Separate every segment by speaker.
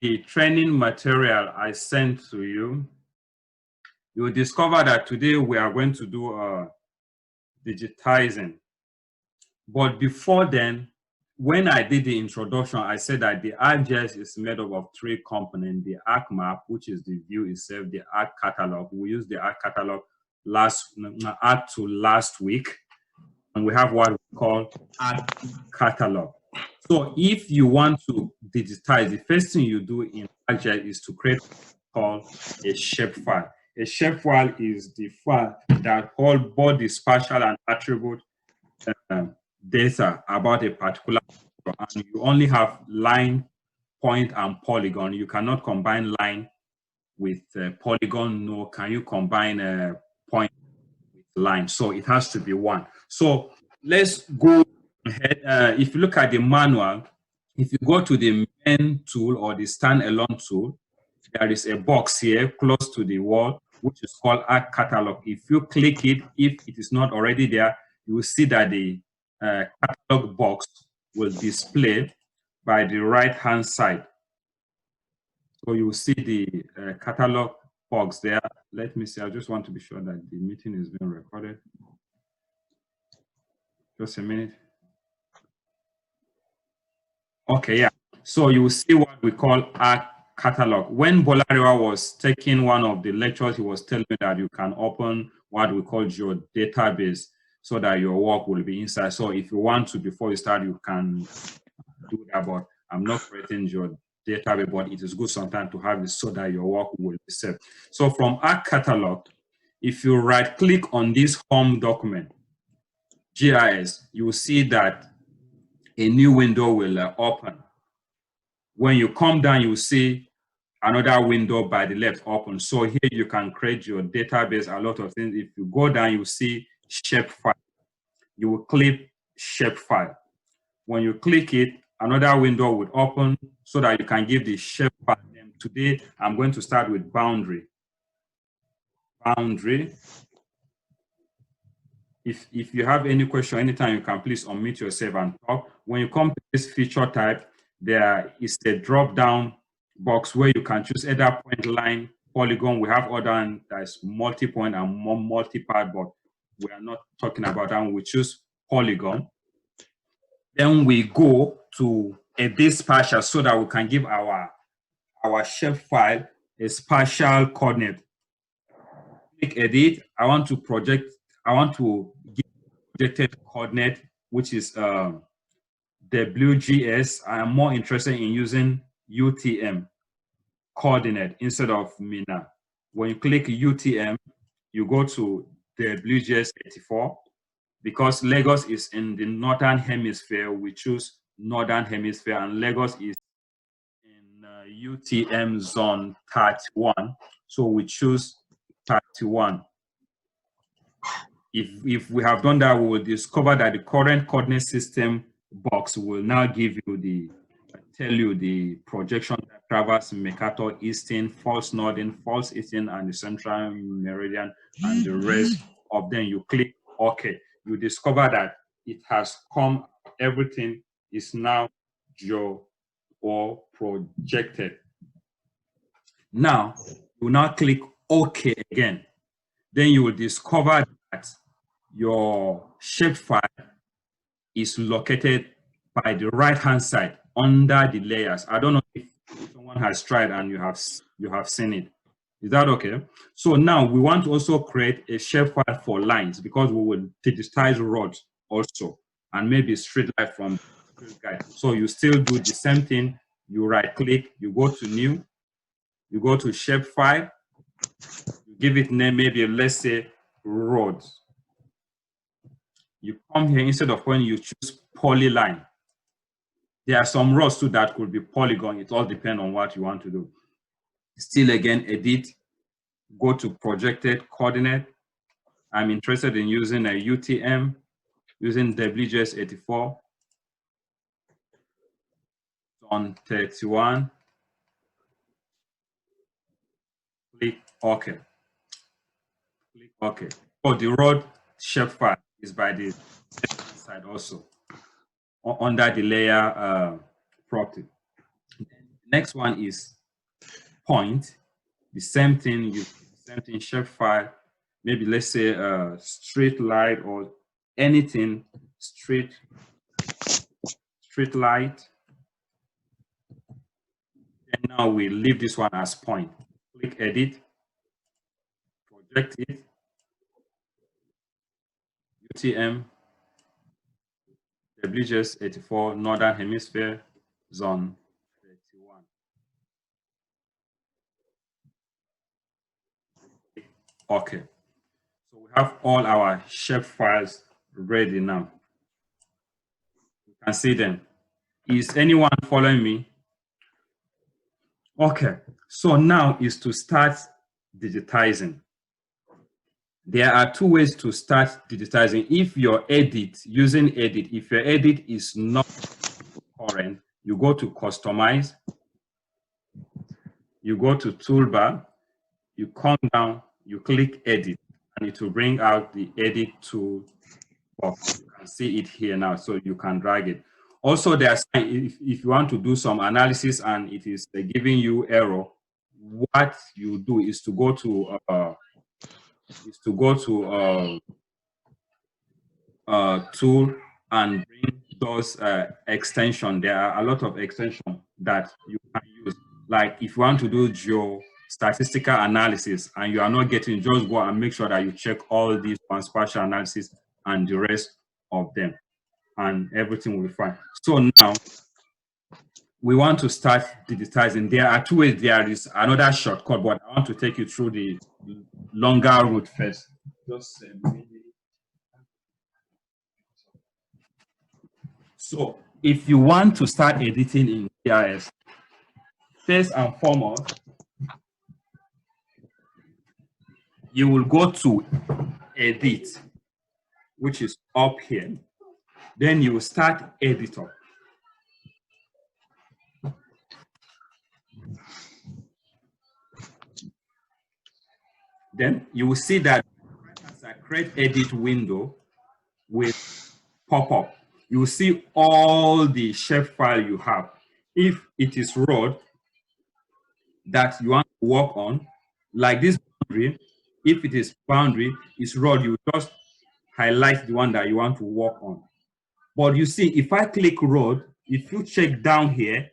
Speaker 1: the training material I sent to you, you will discover that today we are going to do digitizing. But before then, when I did the introduction, I said that the ArcGIS is made up of 3 components: the Arc map, which is the view itself, the Arc catalog. We used the Arc catalog last week, and we have what we call Arc catalog. So if you want to digitize, the first thing you do in ArcGIS is to create what called a shapefile. A shapefile is the file that holds both the spatial and attribute data about a particular, and you only have line, point, and polygon. You cannot combine line with polygon, nor can you combine point with line. So it has to be one. So let's go ahead. If you look at the manual, if you go to the main tool or the standalone tool, there is a box here close to the wall, which is called Arc Catalog. If you click it, if it is not already there, you will see that the catalog box will display by the right-hand side. So you will see the catalog box there. Let me see. I just want to be sure that the meeting is being recorded. Just a minute. Okay, yeah. So you will see what we call Arc Catalog. When Bolariwa was taking one of the lectures, he was telling me that you can open what we call your database so that your work will be inside. So if you want to, before you start, you can do that, but I'm not creating your database, but it is good sometimes to have it so that your work will be saved. So from Arc Catalog, if you right click on this home document, GIS, you will see that a new window will open. When you come down, you will see another window by the left open. So here you can create your database, a lot of things. If you go down, you see shapefile. You will click shapefile. When you click it, another window will open so that you can give the shapefile name. Today, I'm going to start with boundary. Boundary. If you have any question, anytime, you can please unmute yourself and talk. When you come to this feature type, there is a drop-down box where you can choose either point, line, polygon. We have other, and there's multi-point and multi-part, but we are not talking about that. We choose polygon. Then we go to edit spatial so that we can give our shapefile a spatial coordinate. Click edit. I want to give projected coordinate, which is WGS. I am more interested in using UTM coordinate instead of MINA. When you click UTM, you go to WGS 84. Because Lagos is in the northern hemisphere, we choose northern hemisphere, and Lagos is in UTM zone 31. So we choose 31. If we have done that, we will discover that the current coordinate system box will now tell you the projection that covers Mercator, Eastern, false northern, false eastern, and the central meridian, and the rest of them. You click OK. You discover that it has come, everything is now projected. Now, you now click OK again. Then you will discover that your shapefile is located by the right-hand side under the layers. I don't know if someone has tried and you have seen it. Is that okay? So now we want to also create a shapefile for lines, because we will digitize roads also, and maybe street light from street guide. So you still do the same thing. You right-click, you go to new, you go to shapefile, you give it name, maybe let's say roads. You come here, instead of when you choose polyline. There are some roads too that could be polygon. It all depends on what you want to do. Still again, edit, go to projected coordinate. I'm interested in using a UTM, using WGS 84 on 31. Click OK. Click OK. Oh, the road shapefile is by the side also, under the layer property. Next one is point. The same thing, shapefile. Maybe let's say a straight light or anything, straight light. And now we leave this one as point. Click edit, project it, UTM, WGS 84, Northern Hemisphere, zone 31. Okay, so we have all our shape files ready now. You can see them. Is anyone following me? Okay, so now is to start digitizing. There are two ways to start digitizing. If your edit, using edit, if your edit is not current, you go to customize, you go to toolbar, you come down, you click edit, and it will bring out the edit tool box. You can see it here now, so you can drag it. Also, there's if you want to do some analysis and it is giving you error, what you do is to go to tool and bring those extension. There are a lot of extensions that you can use. Like if you want to do geostatistical analysis and you are not getting, just go and make sure that you check all these one, spatial analysis and the rest of them, and everything will be fine. So now we want to start digitizing. There are two ways. There is another shortcut, but I want to take you through the longer route first. Just a minute. So if you want to start editing in GIS, first and foremost, you will go to edit, which is up here. Then you will start editor. Then you will see that as a create edit window will pop up. You will see all the shapefile you have. If it is road that you want to work on, like this boundary, if it is boundary, it's road, you just highlight the one that you want to work on. But you see, if I click road, if you check down here,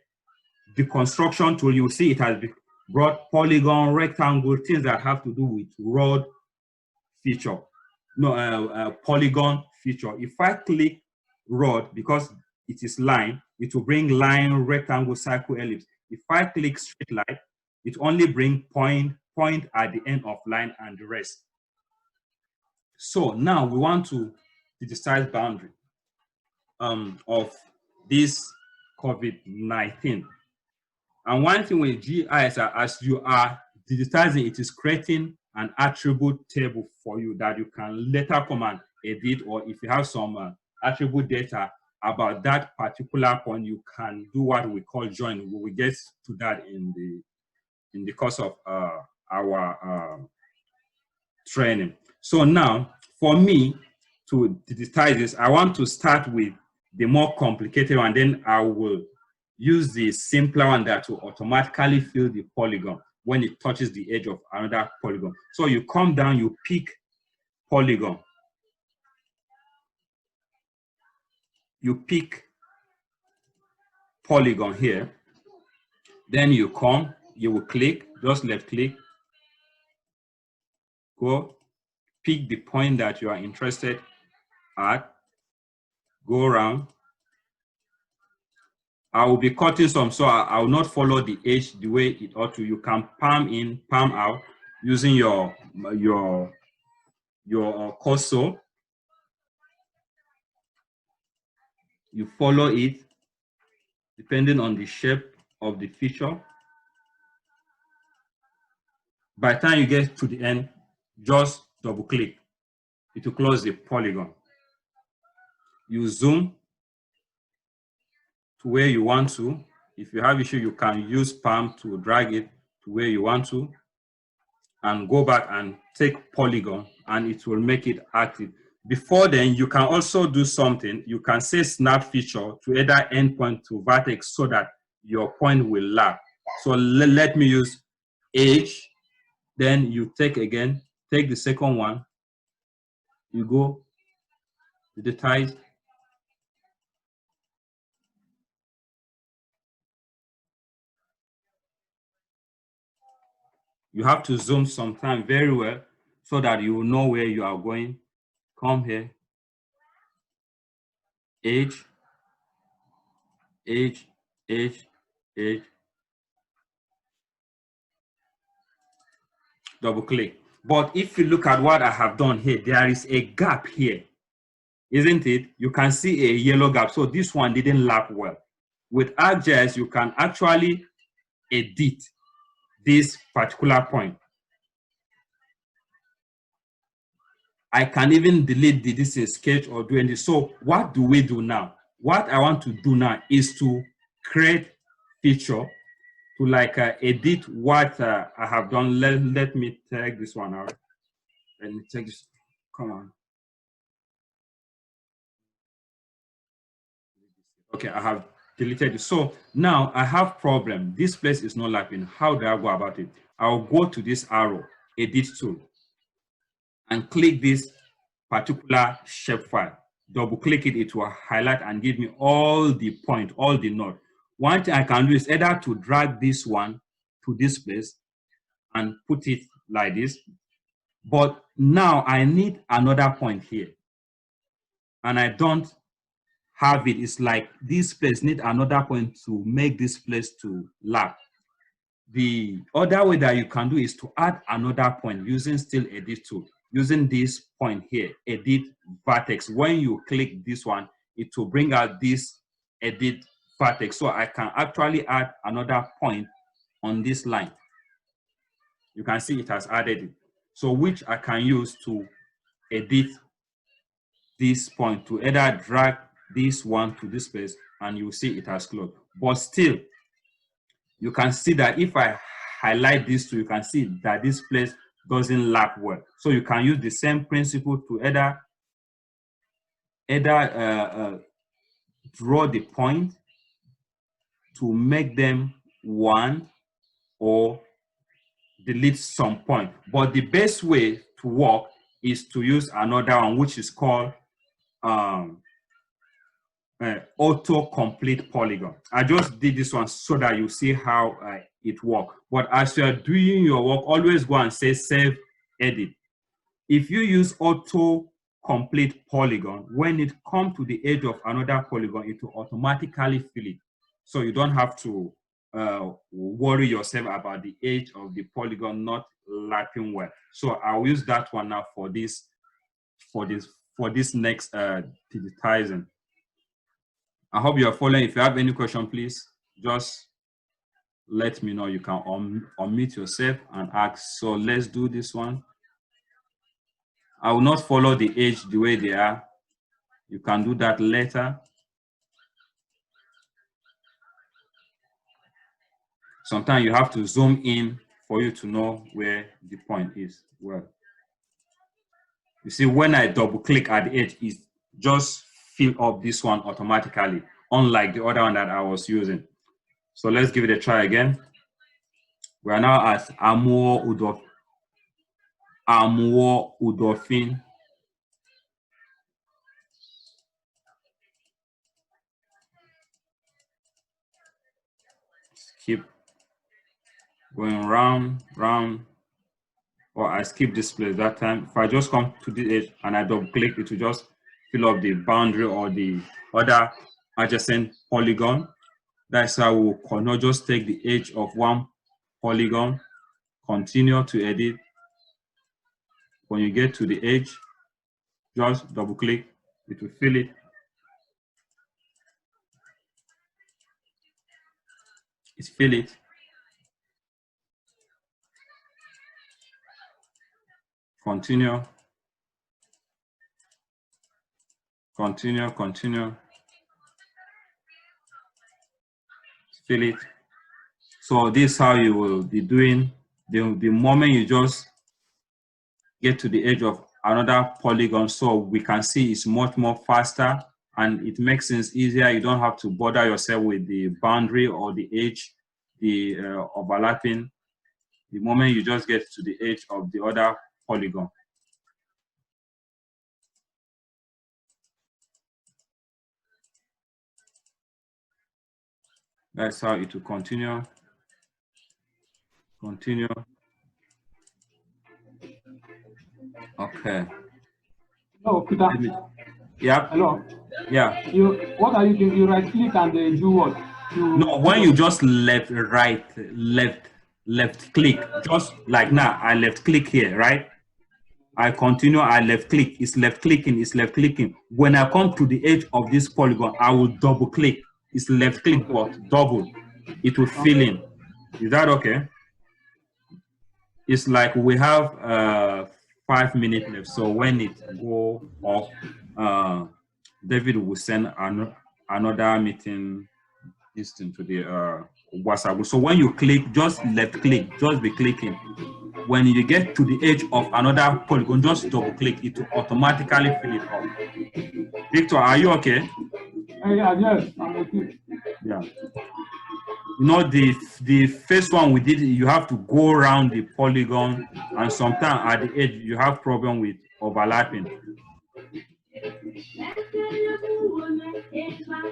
Speaker 1: the construction tool, you see it has brought polygon, rectangle, things that have to do with road feature. No, polygon feature. If I click road, because it is line, it will bring line, rectangle, circle, ellipse. If I click straight line, it only bring point at the end of line and the rest. So now we want to digitize boundary of this COVID-19. And one thing with GIS, as you are digitizing, it is creating an attribute table for you that you can later come and edit, or if you have some attribute data about that particular point, you can do what we call join. We will get to that in the course of our training. So now, for me to digitize this, I want to start with the more complicated one, then I will use the simpler one that will automatically fill the polygon when it touches the edge of another polygon. So you come down, you pick polygon. You pick polygon here. Then you come, you will click, just left click, go, pick the point that you are interested at, go around. I will be cutting some, so I will not follow the edge the way it ought to. You can palm in, palm out using your cursor. You follow it depending on the shape of the feature. By the time you get to the end, just double click. It will close the polygon. You zoom to where you want to. If you have issue, you can use palm to drag it to where you want to, and go back and take polygon, and it will make it active. Before then, you can also do something. You can say snap feature to either endpoint to vertex so that your point will lap. So let me use age. Then you take the second one. You go digitize. You have to zoom sometime very well so that you will know where you are going. Come here. Age, age, age, age. Double click. But if you look at what I have done here, there is a gap here, isn't it? You can see a yellow gap. So this one didn't lap well. With ArcGIS, you can actually edit this particular point. I can even delete this in Sketch or do anything. So what do we do now? What I want to do now is to create feature to like edit what I have done. Let me take this one out. Let me take this. Come on. Okay, I have deleted it. So now I have problem. This place is not lapping. How do I go about it? I'll go to this arrow, edit tool, and click this particular shapefile. Double click it, it will highlight and give me all the point, all the node. One thing I can do is either to drag this one to this place and put it like this. But now I need another point here. And I don't have it. It's like this place need another point to make this place to lap. The other way that you can do is to add another point using still edit tool. Using this point here, edit vertex. When you click this one, it will bring out this edit vertex. So I can actually add another point on this line. You can see it has added it. So which I can use to edit this point, to either drag this one to this place and you see it has closed. But still, you can see that if I highlight this two, you can see that this place doesn't lap well. So you can use the same principle to either draw the point to make them one or delete some point. But the best way to work is to use another one, which is called auto-complete polygon. I just did this one so that you see how it works. But as you are doing your work, always go and say save, edit. If you use auto-complete polygon, when it comes to the edge of another polygon, it will automatically fill it. So you don't have to worry yourself about the edge of the polygon not lapping well. So I'll use that one now for this next digitizing. I hope you are following. If you have any question, please just let me know. You can unmute yourself and ask. So let's do this one. I will not follow the edge the way they are. You can do that later. Sometimes you have to zoom in for you to know where the point is. Well, you see, when I double click at the edge, it just fill up this one automatically, unlike the other one that I was using. So let's give it a try again. We are now at Amuo Udofin. Keep going round, or I skip this place that time. If I just come to the edge and I double click, it will just fill up the boundary or the other adjacent polygon. That's how we cannot just take the edge of one polygon, continue to edit. When you get to the edge, just double click, it will fill it. It's fill it. Continue. Fill it. So this is how you will be doing. The moment you just get to the edge of another polygon, so we can see it's much more faster and it makes things easier. You don't have to bother yourself with the boundary or the edge. the overlapping the moment you just get to the edge of the other polygon. That's how it will continue. Continue. Okay.
Speaker 2: Oh, Peter.
Speaker 1: Yeah.
Speaker 2: Hello.
Speaker 1: Yeah.
Speaker 2: What are you doing? You right click and do what?
Speaker 1: No, when you just left click, just like now, I left click here, right? I continue, I left click, it's left clicking. When I come to the edge of this polygon, I will double click. It's left click,
Speaker 2: Okay.
Speaker 1: but double. It will fill in. Is that okay? It's like we have 5 minutes left. So when it go off, David will send another meeting listing to the WhatsApp. So when you click, just left click, just be clicking. When you get to the edge of another polygon, just double click, it will automatically fill it up. Victor, are you okay?
Speaker 2: Yeah, yes, I'm okay.
Speaker 1: Yeah. You know, the first one we did, you have to go around the polygon, and sometimes at the edge, you have problem with overlapping.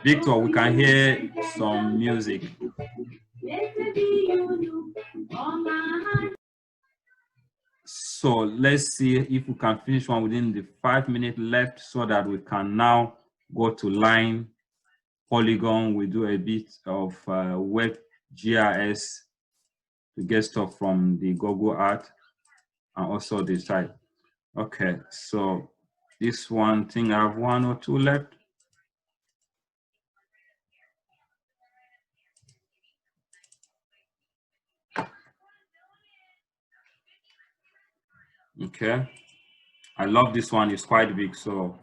Speaker 1: Victor, we can hear some music. So let's see if we can finish one within the 5 minutes left so that we can now go to line, polygon. We do a bit of WebGIS to get stuff from the Google Art and also the site. Okay, so this one thing, I have 1 or 2 left. Okay, I love this one, it's quite big, so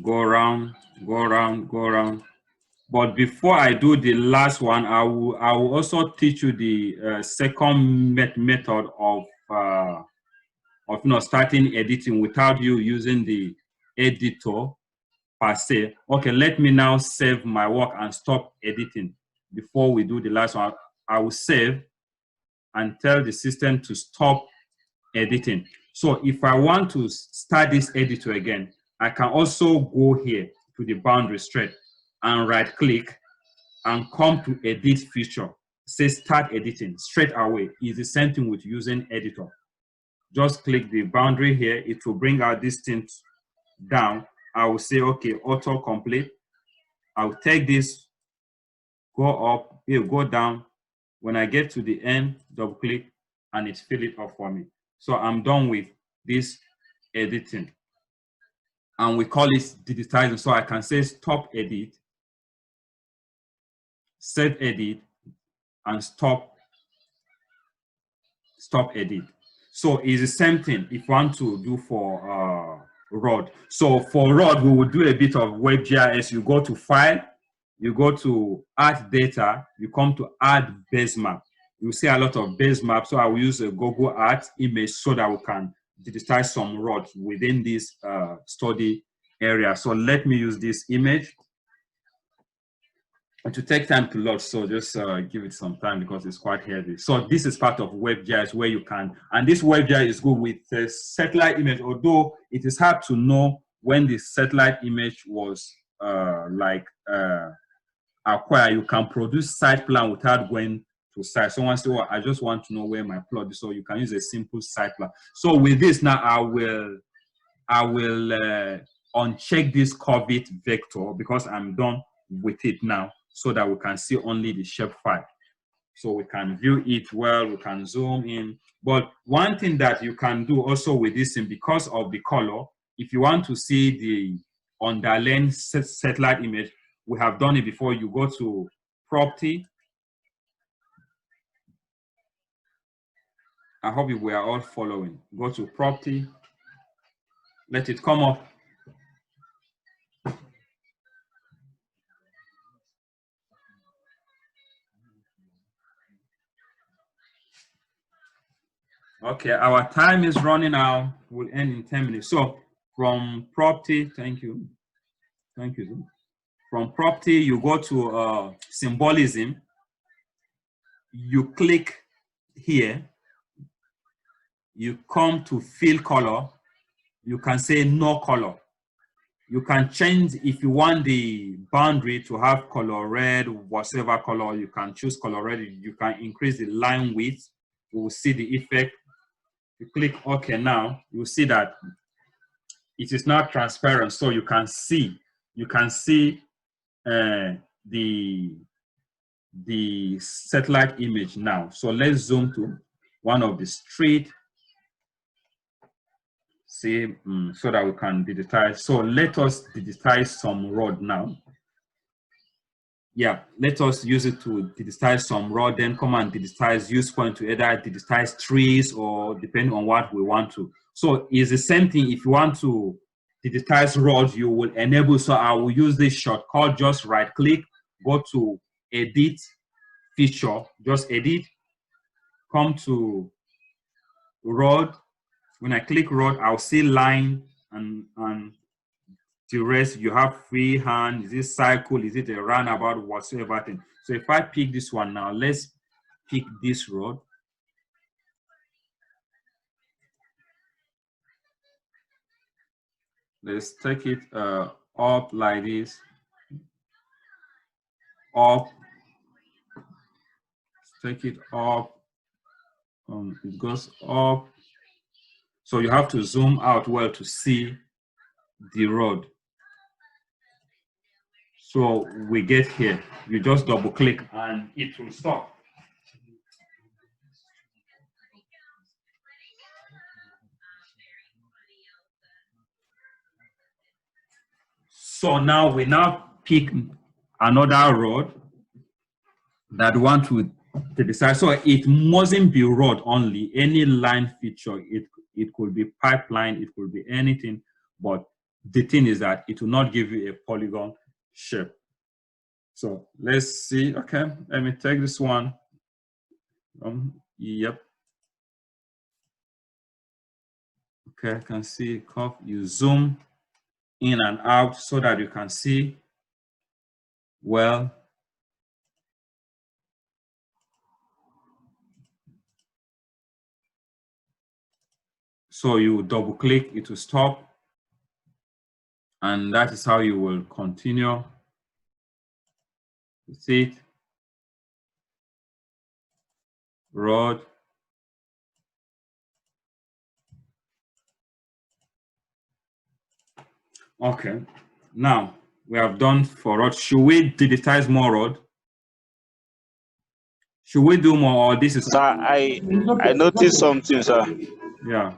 Speaker 1: go around, go around, go around. But before I do the last one, I will also teach you the second method of starting editing without you using the editor per se. Okay, let me now save my work and stop editing. Before we do the last one, I will save and tell the system to stop editing. So if I want to start this editor again, I can also go here to the boundary straight and right click and come to edit feature. Say start editing straight away. Is the same thing with using editor. Just click the boundary here. It will bring out this thing down. I will say, okay, auto complete. I'll take this, go up, it will go down. When I get to the end, double click and it fill it up for me. So I'm done with this editing. And we call it digitizing. So I can say stop edit, save edit, and stop edit. So it's the same thing if you want to do for road. So for road, we will do a bit of WebGIS. You go to file, you go to add data, you come to add base map. You see a lot of base maps. So I will use a Google Earth image so that we can digitize some roads within this study area. So let me use this image. It will take time to load, so just give it some time because it's quite heavy. So this is part of WebGIS where you can, and this WebGIS is good with the satellite image, although it is hard to know when the satellite image was acquired. You can produce site plan without going to site. Someone say, well, I just want to know where my plot is, so you can use a simple site plan. So with this now, I will uncheck this curved vector because I'm done with it now, so that we can see only the shapefile. So we can view it well, we can zoom in. But one thing that you can do also with this thing, because of the color, if you want to see the underlying satellite image, we have done it before. You go to property. I hope we are all following. Go to property, let it come up. Okay, our time is running out. We'll end in 10 minutes. So from property, thank you. Thank you. From property, you go to symbolism. You click here. You come to fill color. You can say no color. You can change if you want the boundary to have color red, whatever color, you can choose color red. You can increase the line width. You will see the effect. You click OK now, you will see that it is not transparent. So you can see the satellite image now. So let's zoom to one of the street. See, so that we can digitize. So let us digitize some road now. Yeah, let us use it to digitize some road, then come and digitize, use point to either digitize trees or depending on what we want to. So it's the same thing. If you want to digitize roads, you will enable. So I will use this shortcut, just right click, go to edit feature, just edit, come to road. When I click road, I'll see line and the rest. You have freehand. Is it cycle? Is it a roundabout? Whatsoever thing. So if I pick this one now, let's pick this road. Let's take it up like this. Up. Let's take it up. It goes up. So you have to zoom out well to see the road. So we get here. You just double click and it will stop. So now we pick another road that want to decide. So it mustn't be road only. Any line feature, it could be pipeline, it could be anything. But the thing is that it will not give you a polygon shape. So let's see. Okay, let me take this one. Yep. Okay, I can see curve. You zoom in and out so that you can see well. So you double click, it will stop. And that is how you will continue. You see it. Road. Okay. Now we have done for road. Should we digitize more road? Should we do more, or this is?
Speaker 3: Sir, I noticed something, sir.
Speaker 1: Yeah.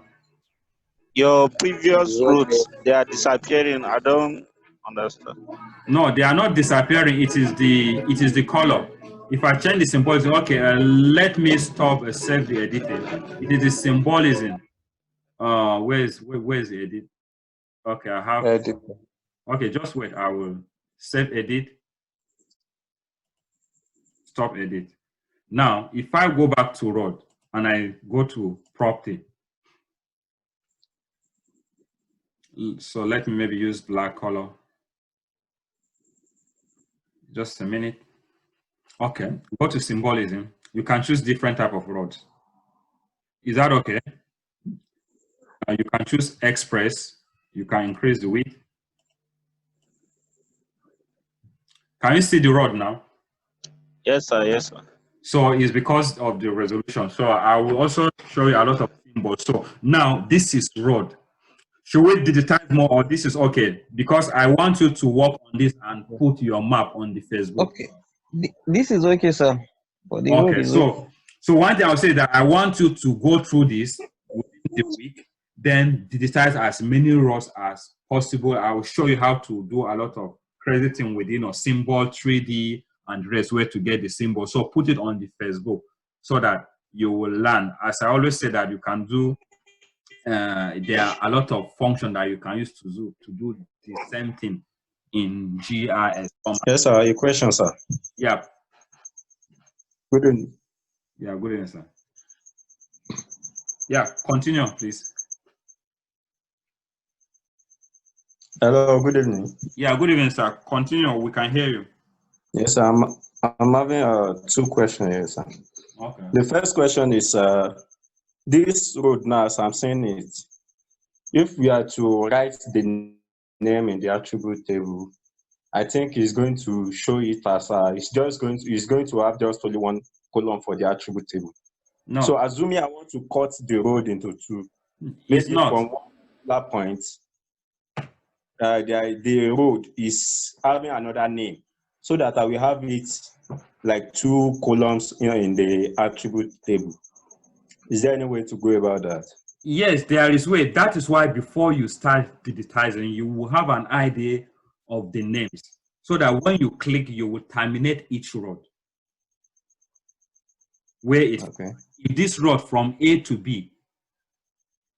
Speaker 3: Your previous routes, they are disappearing. I don't understand.
Speaker 1: No, they are not disappearing. It is the color. If I change the symbolism, okay, let me stop save the editing. It is the symbolism. Where is the edit? Okay, I have.
Speaker 4: Edit.
Speaker 1: Okay, just wait. I will save edit. Stop edit. Now, if I go back to road and I go to property, so let me maybe use black color. Just a minute. Okay, go to symbolism. You can choose different type of roads. Is that okay? You can choose express. You can increase the width. Can you see the road now?
Speaker 3: Yes, sir. Yes, sir.
Speaker 1: So it's because of the resolution. So I will also show you a lot of symbols. So now this is road. Should we digitize more, or this is okay? Because I want you to work on this and put your map on the Facebook.
Speaker 4: Okay. This is okay, sir. For the road
Speaker 1: Okay,
Speaker 4: is
Speaker 1: so one thing I'll say that I want you to go through this within the week, then digitize as many rows as possible. I will show you how to do a lot of crazy thing within a symbol, 3D, and rest where to get the symbol. So put it on the Facebook so that you will learn. As I always say that you can do, there are a lot of functions that you can use to do the same thing in GIS format.
Speaker 5: Yes, sir. Your question, sir.
Speaker 1: Yeah.
Speaker 5: Good evening.
Speaker 1: Yeah, good evening, sir. Yeah, continue, please.
Speaker 5: Hello, good evening.
Speaker 1: Yeah, good evening, sir. Continue. We can hear you.
Speaker 5: Yes, I'm having two questions here, sir.
Speaker 1: Okay.
Speaker 5: The first question is this road now, as I'm saying it, if we are to write the name in the attribute table, I think it's going to show it as it's going to have just only one column for the attribute table.
Speaker 1: No,
Speaker 5: So assuming I want to cut the road into two,
Speaker 1: it's
Speaker 5: maybe
Speaker 1: not.
Speaker 5: from one particular point, the road is having another name, so that I will have it like two columns, in the attribute table. Is there any way to go about that?
Speaker 1: Yes, there is way. That is why before you start digitizing, you will have an idea of the names, so that when you click, you will terminate each road. Where it,
Speaker 5: Okay.
Speaker 1: if this road from A to B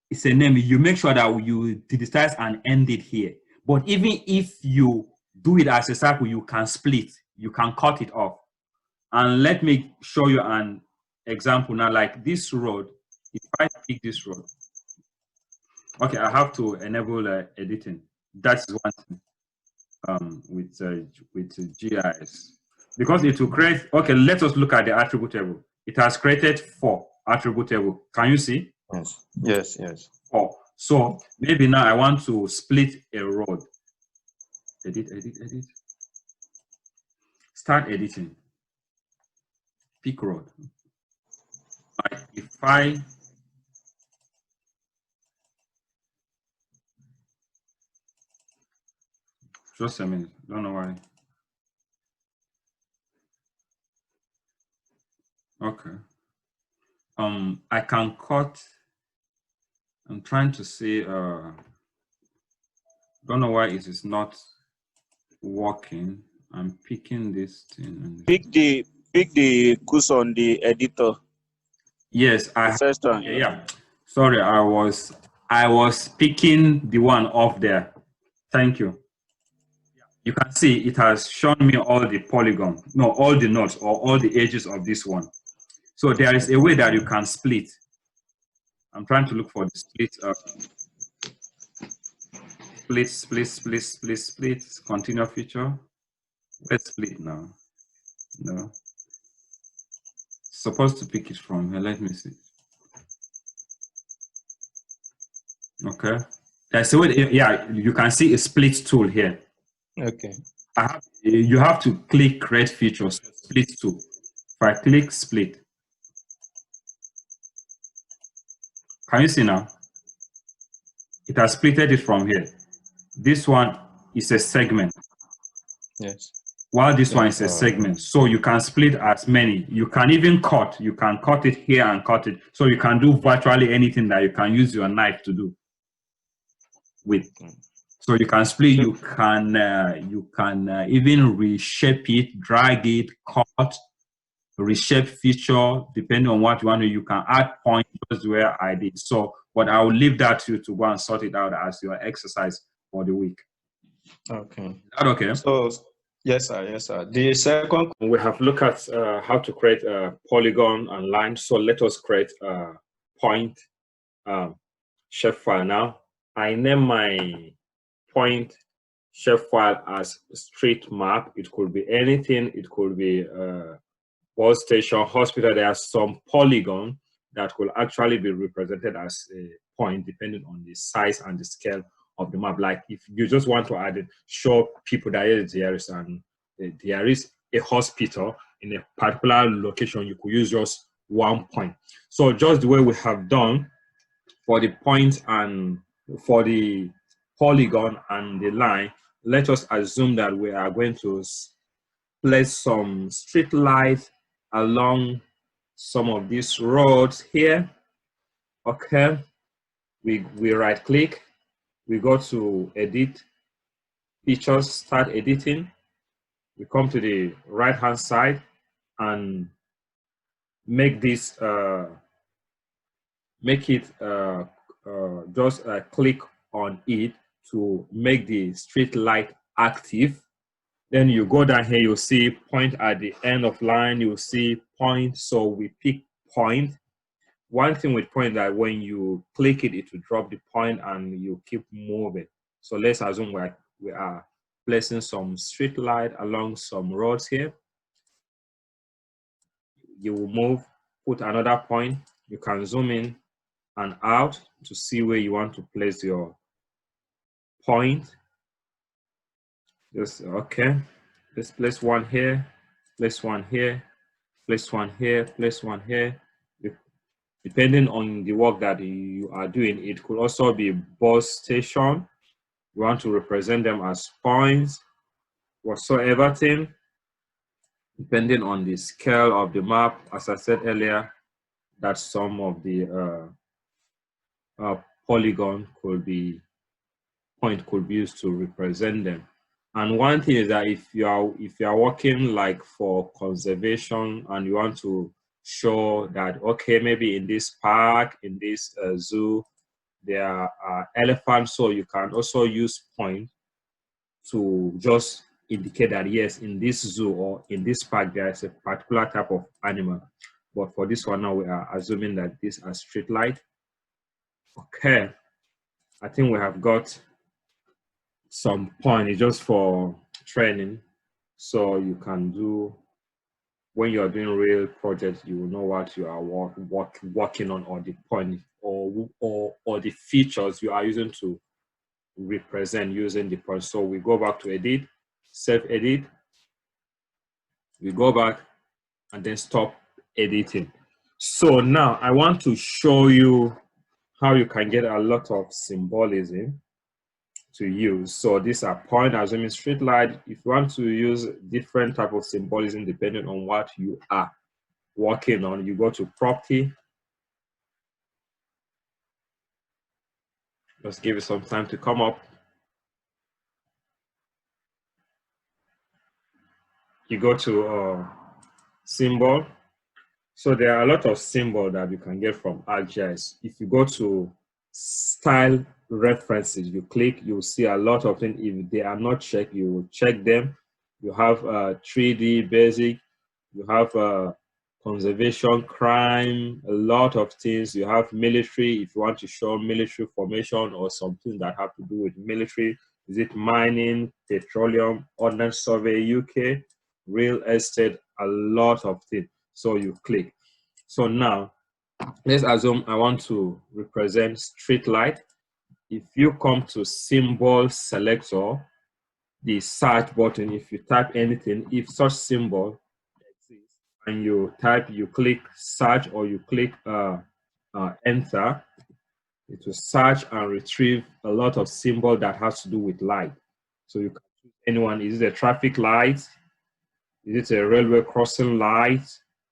Speaker 1: is a name, you make sure that you digitize and end it here. But even if you do it as a circle, you can split, you can cut it off. And let me show you an example now, like this road. If I pick this road, okay, I have to enable editing. That's one thing with GIS, because it will create. Okay, let us look at the attribute table. It has created 4 attribute table. Can you see?
Speaker 5: Yes.
Speaker 1: 4. So maybe now I want to split a road. Edit. Start editing. Pick road. If I just a minute, don't know why. Okay. I can cut. I'm trying to see. Don't know why it is not working. I'm picking this thing.
Speaker 3: Pick the cursor on the editor.
Speaker 1: Yes,
Speaker 3: The first one.
Speaker 1: yeah. Sorry, I was picking the one off there. Thank you. You can see it has shown me all the polygon, no, all the nodes or all the edges of this one. So there is a way that you can split. I'm trying to look for the split. Split. Continue feature. Let's split now. No. Supposed to pick it from here. Let me see. Okay. There's a way. Yeah, you can see a split tool here.
Speaker 5: Okay.
Speaker 1: You have to click create features, split tool. If I click split, can you see now? It has splitted it from here. This one is a segment.
Speaker 5: Yes.
Speaker 1: While this one is a segment. So you can split as many. You can even cut. You can cut it here and cut it. So you can do virtually anything that you can use your knife to do with. So you can split, you can even reshape it, drag it, cut, reshape feature, depending on what you want to. You can add points just where I did. So, but I will leave that to you to go and sort it out as your exercise for the week.
Speaker 5: Okay.
Speaker 1: Is that okay?
Speaker 5: So, yes, sir. The second,
Speaker 1: we have looked at how to create a polygon and line. So let us create a point shapefile now. I name my point shapefile as street map. It could be anything. It could be bus station, hospital. There are some polygon that will actually be represented as a point depending on the size and the scale of the map. Like if you just want to add it, show people that there is a hospital in a particular location, you could use just one point. So just the way we have done for the point and for the polygon and the line, let us assume that we are going to place some street lights along some of these roads here. Okay, we right click, we go to edit features, start editing. We come to the right hand side and make this just click on it to make the street light active. Then you go down here, you'll see point at the end of line, you'll see point. So we pick point. one thing with point that when you click it, it will drop the point and you keep moving. So let's assume we are placing some street light along some roads here. You will move, put another point. You can zoom in and out to see where you want to place your point. Just okay. Let's place one here, place one here, place one here, place one here. Depending on the work that you are doing, it could also be bus station. You want to represent them as points, whatsoever thing, depending on the scale of the map. As I said earlier, that some of the polygon could be used to represent them. And one thing is that if you are working like for conservation and you want to show that, okay, maybe in this park, in this zoo, there are elephants, so you can also use point to just indicate that yes, in this zoo or in this park there is a particular type of animal. But for this one now, we are assuming that these are street light. Okay, I think we have got some point. It's just for training, so you can do, when you are doing real projects, you will know what you are working on, or the point or the features you are using to represent using the point. So we go back to edit, save edit, we go back and then stop editing. So now I want to show you how you can get a lot of symbolism to use. So these are point, assuming street light. If you want to use different type of symbolism depending on what you are working on, you go to property. Let's give it some time to come up. You go to symbol. So there are a lot of symbols that you can get from ArcGIS. If you go to style references, you click, you'll see a lot of things. If they are not checked, you will check them. You have 3D basic, you have conservation, crime, a lot of things. You have military, if you want to show military formation or something that have to do with military. Is it mining, petroleum, ordnance survey, UK, real estate, a lot of things. So you click. So now, let's assume I want to represent street light. If you come to symbol selector, the search button, if you type anything, if such symbol exists, and you click search or you click enter, it will search and retrieve a lot of symbol that has to do with light. So you can choose anyone. Is it a traffic light? Is it a railway crossing light?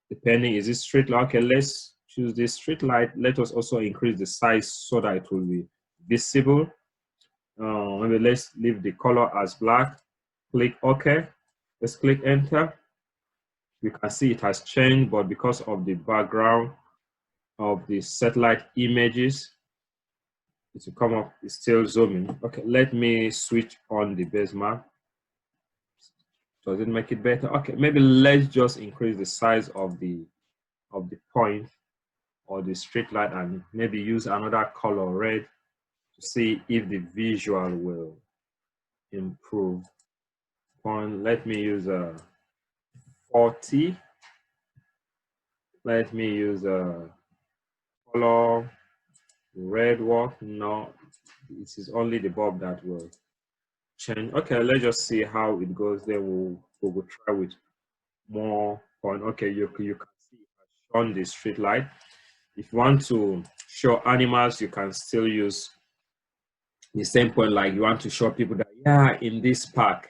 Speaker 1: Depending, is it street light? Okay, let's choose this street light. Let us also increase the size so that it will be visible. Maybe let's leave the color as black. Click OK. Let's click enter. You can see it has changed, but because of the background of the satellite images, it will come up, it's still zooming. Okay, let me switch on the base map. Does it make it better? Okay, maybe let's just increase the size of the point or the street light and maybe use another color, red, to see if the visual will improve. Point, let me use a 40. Let me use a color red work. No, it is only the bulb that will change. Okay, let's just see how it goes. Then we'll try with more point. Okay, you can see it has shown the street light. If you want to show animals, you can still use the same point. Like you want to show people that, yeah, in this park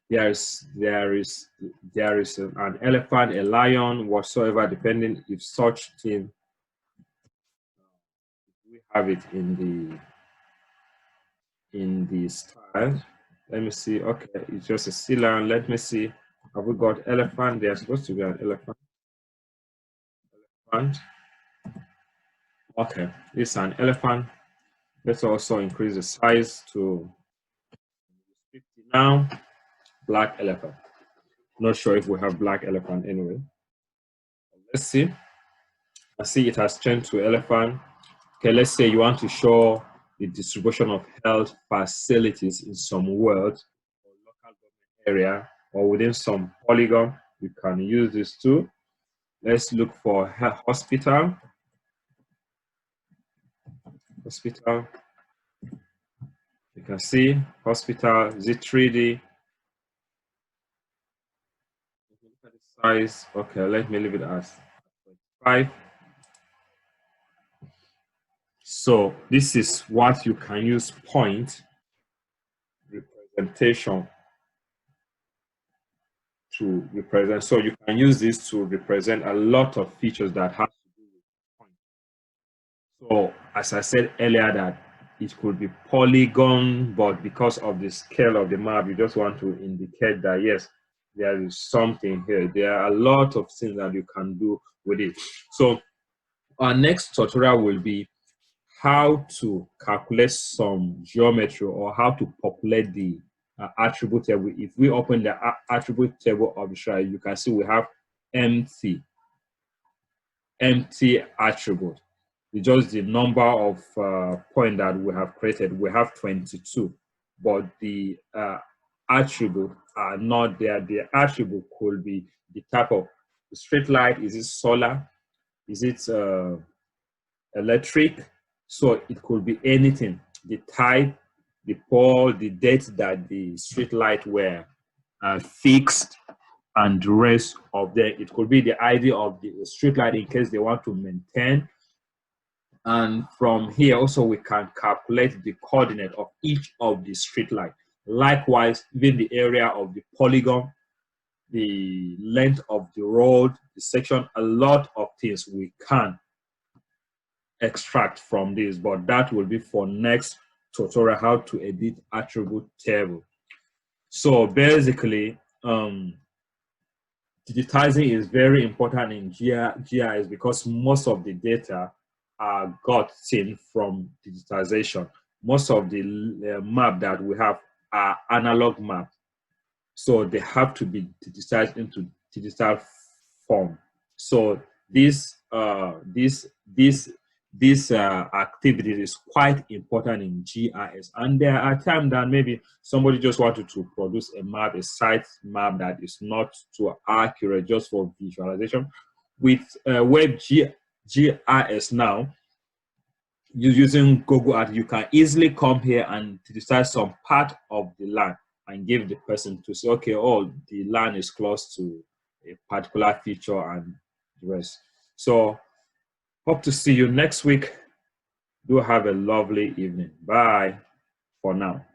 Speaker 1: there is an elephant, a lion, whatsoever, depending if such thing, we have it in the style. Let me see. Okay, it's just a sea lion. Let me see. Have we got elephant? There's supposed to be an elephant. Okay, it's an elephant. Let's also increase the size to 50 now. Black elephant. Not sure if we have black elephant anyway. Let's see. I see it has changed to elephant. Okay, let's say you want to show the distribution of health facilities in some world or local government area or within some polygon. We can use this too. Let's look for hospital. Hospital. You can see hospital. Is it 3D? Look at the size. Okay, let me leave it as 5. So this is what you can use point representation to represent. So you can use this to represent a lot of features that have to do with point. So as I said earlier, that it could be polygon, but because of the scale of the map, you just want to indicate that yes, there is something here. There are a lot of things that you can do with it. So our next tutorial will be how to calculate some geometry or how to populate the attribute table. If we open the attribute table of the slide, you can see we have empty attribute. It's just the number of points that we have created. We have 22, but the attribute are not there. The attribute could be the type of straight light. Is it solar? Is it electric? So it could be anything. The type, the pole, the date that the street light were fixed, and the rest of them. It could be the ID of the street light in case they want to maintain. And from here also we can calculate the coordinate of each of the street light. Likewise, even the area of the polygon, the length of the road, the section, a lot of things we can extract from this, but that will be for next tutorial, how to edit attribute table. So basically, digitizing is very important in GIS because most of the data are gotten from digitization. Most of the map that we have are analog maps, so they have to be digitized into digital form. So this activity is quite important in GIS, and there are times that maybe somebody just wanted to produce a map, a site map that is not too accurate, just for visualization. With web GIS now, using Google Earth, you can easily come here and digitize some part of the land and give the person to say, okay, oh, the land is close to a particular feature and the rest. So hope to see you next week. Do have a lovely evening. Bye for now.